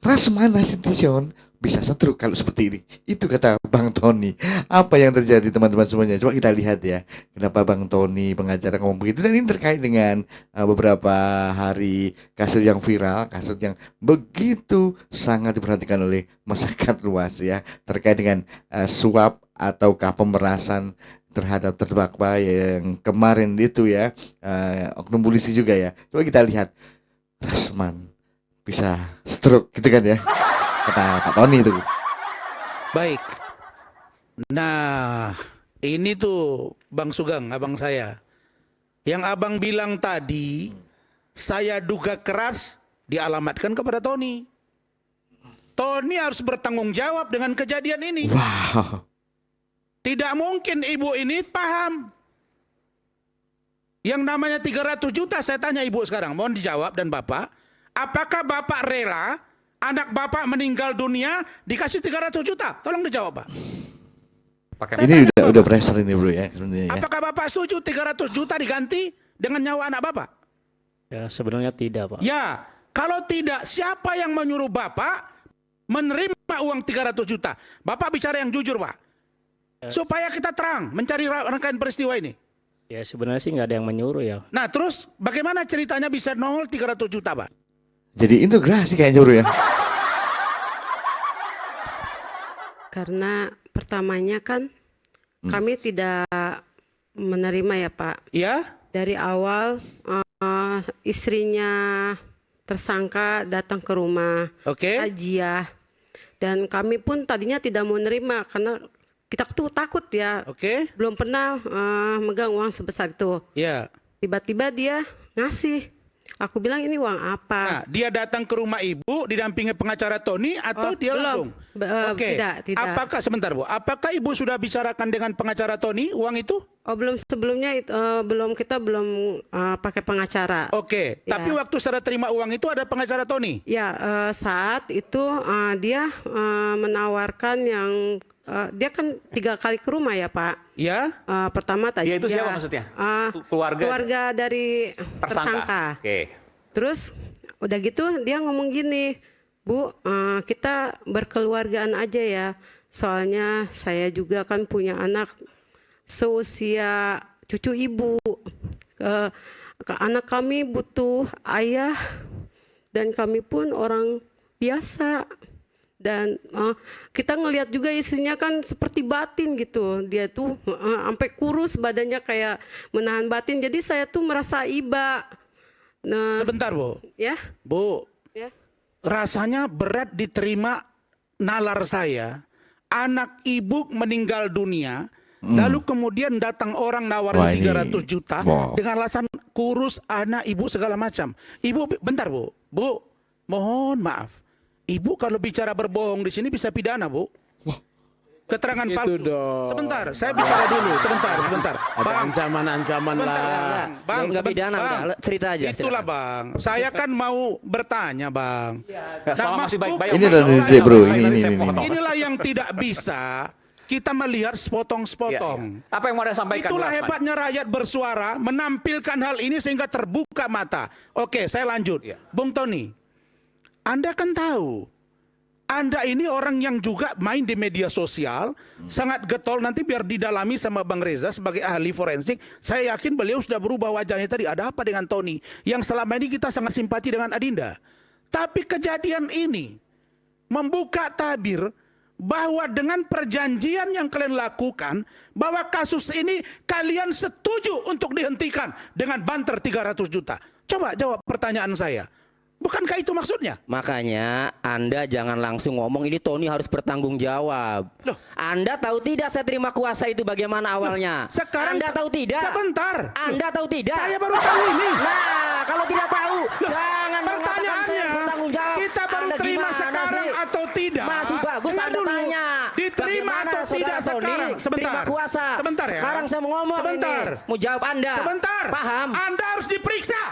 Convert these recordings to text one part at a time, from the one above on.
Rasman Nasution bisa setruk kalau seperti ini. Itu kata Bang Tony. Apa yang terjadi teman-teman semuanya? Coba kita lihat ya. Kenapa Bang Tony pengacara ngomong begitu. Dan ini terkait dengan beberapa hari kasus yang viral. Kasus yang begitu sangat diperhatikan oleh masyarakat luas ya. Terkait dengan suap ataukah pemerasan terhadap terdakwa yang kemarin itu ya. Oknum polisi juga ya. Coba kita lihat. Rasman bisa stroke gitu kan ya. Kata Pak Tony itu. Baik. Nah, ini tuh Bang Sugeng, abang saya. Yang abang bilang tadi, saya duga keras dialamatkan kepada Tony. Tony harus bertanggung jawab dengan kejadian ini. Wow. Tidak mungkin ibu ini paham. Yang namanya 300 juta, saya tanya ibu sekarang, mohon dijawab dan bapak. Apakah bapak rela anak bapak meninggal dunia dikasih 300 juta? Tolong dijawab, Pak. Ini udah pressure ini bro ya. Ya. Apakah bapak setuju 300 juta diganti dengan nyawa anak bapak? Ya sebenarnya tidak, Pak. Ya, kalau tidak siapa yang menyuruh bapak menerima uang 300 juta? Bapak bicara yang jujur, Pak. Supaya kita terang mencari rangkaian peristiwa ini. Ya sebenarnya sih nggak ada yang menyuruh ya. Nah terus bagaimana ceritanya bisa 300 juta, Pak? Jadi integrasi kayaknya bro ya. Karena pertamanya kan kami tidak menerima ya Pak. Ya. Dari awal istrinya tersangka datang ke rumah Ajiah. Dan kami pun tadinya tidak mau menerima karena kita tuh takut ya. Belum pernah megang uang sebesar itu. Ya. Tiba-tiba dia ngasih. Aku bilang ini uang apa? Nah, dia datang ke rumah ibu didampingi pengacara Tony atau dia belum. langsung? Tidak. Apakah sebentar Bu? Apakah ibu sudah bicarakan dengan pengacara Tony uang itu? Oh belum, sebelumnya kita belum pakai pengacara. Ya. Tapi waktu saudara terima uang itu ada pengacara Tony? Ya, saat itu dia menawarkan yang dia kan 3 kali ke rumah ya Pak. Ya. Pertama tadi. Ya itu siapa maksudnya? Keluarga dari tersangka. Terus udah gitu dia ngomong gini, Bu, kita berkeluargaan aja ya. Soalnya saya juga kan punya anak seusia cucu ibu. Anak kami butuh ayah dan kami pun orang biasa. Dan kita ngelihat juga istrinya kan seperti batin gitu. Dia tuh sampai kurus badannya kayak menahan batin. Jadi saya tuh merasa iba. Nah, sebentar Bu. Ya. Bu. Ya. Rasanya berat diterima nalar saya. Anak ibu meninggal dunia. Lalu kemudian datang orang nawarin 300 juta. Dengan alasan kurus anak ibu segala macam. Ibu, bentar Bu. Bu, mohon maaf. Ibu kalau bicara berbohong di sini bisa pidana, Bu. Keterangan palsu. Sebentar, saya bicara dulu. Sebentar. Ada ancaman-ancaman lah. Bang, Nggak pidana, cerita aja. Itulah Bang. Saya kan mau bertanya, Bang. Masih baik-baik. Ini dari bro, ini. Inilah yang tidak bisa kita melihat sepotong-sepotong. Apa yang mau Anda sampaikan? Itulah hebatnya rakyat bersuara, menampilkan hal ini sehingga terbuka mata. Oke, saya lanjut. Bung Tony, Anda kan tahu, Anda ini orang yang juga main di media sosial, sangat getol. Nanti biar didalami sama Bang Reza sebagai ahli forensik. Saya yakin beliau sudah berubah wajahnya tadi. Ada apa dengan Tony? Yang selama ini kita sangat simpati dengan Adinda. Tapi kejadian ini membuka tabir bahwa dengan perjanjian yang kalian lakukan, bahwa kasus ini kalian setuju untuk dihentikan dengan banter 300 juta. Coba jawab pertanyaan saya. Bukankah itu maksudnya? Makanya Anda jangan langsung ngomong ini Tony harus bertanggung jawab. Loh. Anda tahu tidak saya terima kuasa itu bagaimana awalnya? Sekarang Anda tahu tidak? Sebentar. Anda tahu tidak? Saya baru tahu ini. Nah, kalau tidak tahu, jangan mengatakan saya bertanggung jawab. Kita baru Anda terima gimana sekarang sih? atau tidak? Masih bagus Anda tanya. Diterima Bagaimana atau tidak Saudara Tony sekarang? Sebentar. terima kuasa. Sebentar ya. Sekarang saya mau ngomong Sebentar. ini. Mau jawab Anda. Sebentar. Paham? Anda harus diperiksa.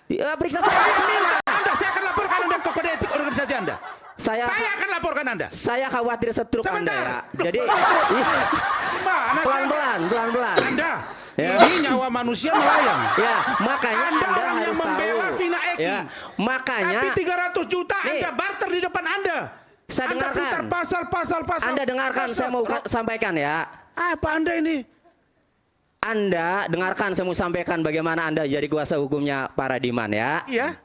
Periksa Saya saya. minta Anda, saya akan laporkan Anda ke kode etik organisasi Anda. Saya akan laporkan Anda. Saya khawatir setruk Anda ya. Jadi Mana pelan-pelan. Anda, ini nyawa manusia melayang. Ya, makanya Anda orang harus yang membela tahu. Vina Eki. Ya, makanya Tapi 300 juta nih, Anda barter di depan Anda. Saya Anda dengarkan. putar pasal. Anda dengarkan, saya mau sampaikan ya. Apa Anda ini? Anda dengarkan, saya mau sampaikan bagaimana Anda jadi kuasa hukumnya Paradiman ya. Iya.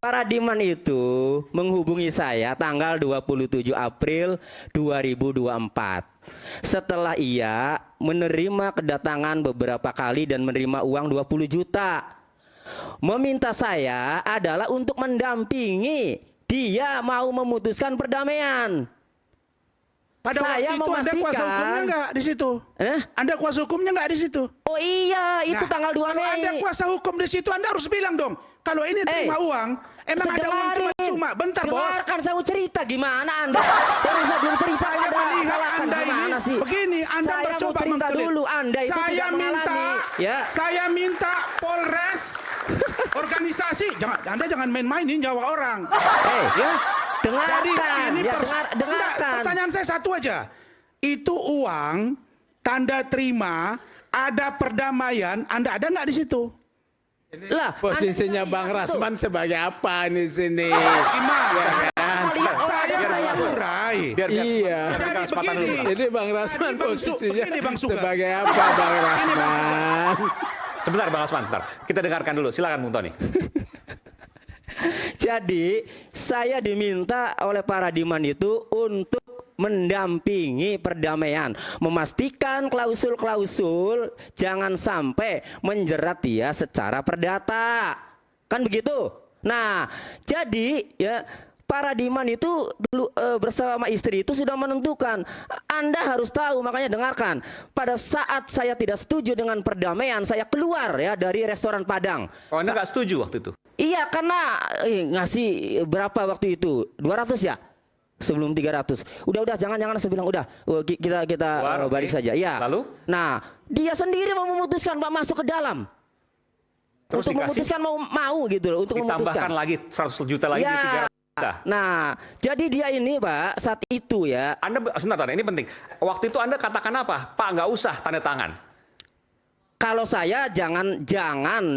Paradiman itu menghubungi saya tanggal 27 April 2024. Setelah ia menerima kedatangan beberapa kali dan menerima uang 20 juta. Meminta saya adalah untuk mendampingi dia mau memutuskan perdamaian. Pada Saya waktu itu Anda kuasa memastikan- hukumnya nggak di situ? Anda kuasa hukumnya nggak di situ? Oh iya, itu Nah, tanggal 2 kalau Anda Mei. kuasa hukum di situ, Anda harus bilang dong. Kalau ini terima uang, emang ada uang cuma-cuma. Bentar, bos. Dengarkan saya mau cerita gimana Anda. Baru saya belum cerita Saya Anda melihat salahkan Anda gimana ini sih? begini, Anda saya mencoba mau cerita mengklaim. dulu, Anda itu Saya tidak mengalami. Ya. Saya minta Polres organisasi, Anda jangan main-main ini nyawa orang. Ya. Dengarkan, Jadi ini ya, Enggak, dengarkan. pertanyaan saya satu aja. Itu uang tanda terima, ada perdamaian, Anda ada nggak di situ? Lah, Posisinya Anda Bang tidak Rasman sebagai apa di sini? Gimana? Lihat Saya mengurai. Iya. Jadi Kesempatan begini. dulu. Ini Bang Rasman Jadi Bang Su- posisinya begini, Bang Suga. sebagai apa Bang Rasman? Sebentar Bang Asman, bentar. Kita dengarkan dulu. Silakan Bung Tony. Jadi saya diminta oleh Paradiman itu untuk mendampingi perdamaian, memastikan klausul-klausul jangan sampai menjerat dia secara perdata, kan begitu. Nah, jadi ya Paradiman itu dulu bersama istri itu sudah menentukan. Anda harus tahu, makanya dengarkan. Pada saat saya tidak setuju dengan perdamaian, saya keluar ya dari restoran Padang. Oh, Anda nggak setuju waktu itu? Iya, karena ngasih berapa waktu itu? 200 ya? Sebelum 300. Udah jangan saya bilang udah. Kita Keluar, balik oke. saja. Iya. Lalu? Nah, dia sendiri mau memutuskan Pak masuk ke dalam. Terus untuk dikasih? memutuskan mau gitu loh, untuk Ditambahkan memutuskan. lagi 100 juta lagi Ya. di 300 juta. Nah, jadi dia ini Pak saat itu ya. Sebentar, ini penting. Waktu itu Anda katakan apa? Pak, nggak usah tanda tangan. Kalau saya jangan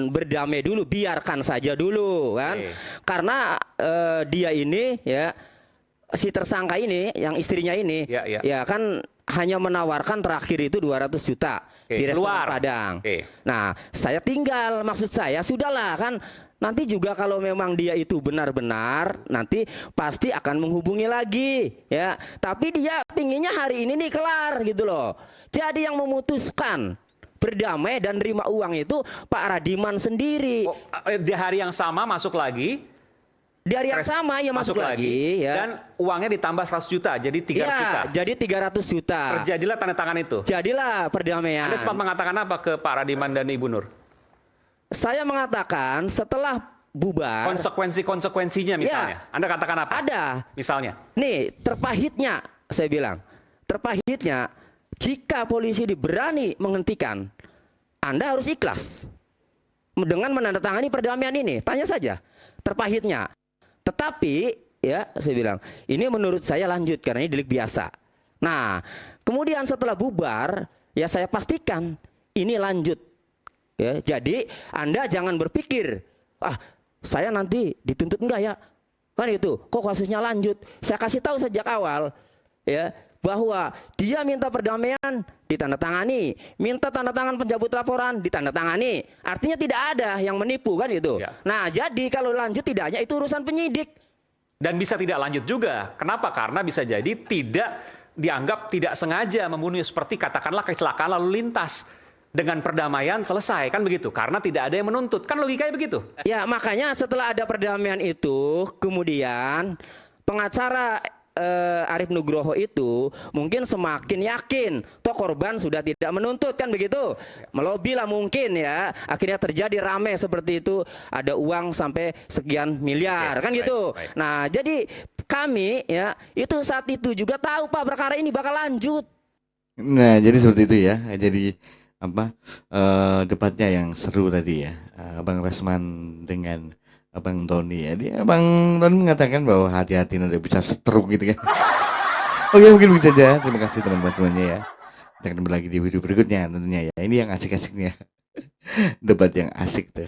berdamai dulu, biarkan saja dulu kan. Oke. Karena dia ini ya si tersangka ini yang istrinya ini Ya. kan hanya menawarkan terakhir itu 200 juta Oke, di restoran keluar. Padang. Oke. Nah, saya tinggal, maksud saya sudahlah kan nanti juga kalau memang dia itu benar-benar nanti pasti akan menghubungi lagi ya. Tapi dia pinginnya hari ini nih kelar gitu loh. Jadi yang memutuskan berdamai dan terima uang itu Pak Radiman sendiri. Oh, di hari yang sama masuk lagi. Di hari yang sama ya masuk lagi ya. Dan uangnya ditambah 100 juta, jadi 300 juta. Ya, jadi 300 juta. Terjadilah tanda tangan itu. Jadilah perdamaian. Anda sempat mengatakan apa ke Pak Radiman dan Ibu Nur? Saya mengatakan setelah bubar Konsekuensinya misalnya. Anda katakan apa? ada. Misalnya. Nih, terpahitnya saya bilang. Terpahitnya jika polisi berani menghentikan, Anda harus ikhlas dengan menandatangani perdamaian ini. Tanya saja. Terpahitnya. Tetapi ya saya bilang, ini menurut saya lanjut karena ini delik biasa. Nah, kemudian setelah bubar, ya saya pastikan ini lanjut. Ya, jadi Anda jangan berpikir, saya nanti dituntut enggak ya? Kan itu, kok kasusnya lanjut? Saya kasih tahu sejak awal ya bahwa dia minta perdamaian ditandatangani, minta tanda tangan pencabut laporan ditandatangani. Artinya tidak ada yang menipu kan itu. Ya. Nah, jadi kalau lanjut tidaknya itu urusan penyidik. Dan bisa tidak lanjut juga. Kenapa? Karena bisa jadi tidak dianggap tidak sengaja membunuh, seperti katakanlah kecelakaan lalu lintas. Dengan perdamaian selesai, kan begitu. Karena tidak ada yang menuntut. Kan logikanya begitu. Ya, makanya setelah ada perdamaian itu, kemudian pengacara Arif Nugroho itu mungkin semakin yakin toh korban sudah tidak menuntut, kan begitu, melobi lah mungkin ya, akhirnya terjadi rame seperti itu, ada uang sampai sekian miliar, kan gitu. Baik. Nah, jadi kami ya itu saat itu juga tahu Pak perkara ini bakal lanjut. Nah, jadi seperti itu ya. Jadi debatnya yang seru tadi ya, Bang Rasman dengan Abang Tony ya. Abang Tony mengatakan bahwa hati-hati nanti bisa stroke gitu kan. Oke, mungkin begitu saja. Terima kasih teman-teman semuanya ya. Kita ketemu lagi di video berikutnya tentunya ya. Ini yang asik-asiknya. Debat yang asik tuh.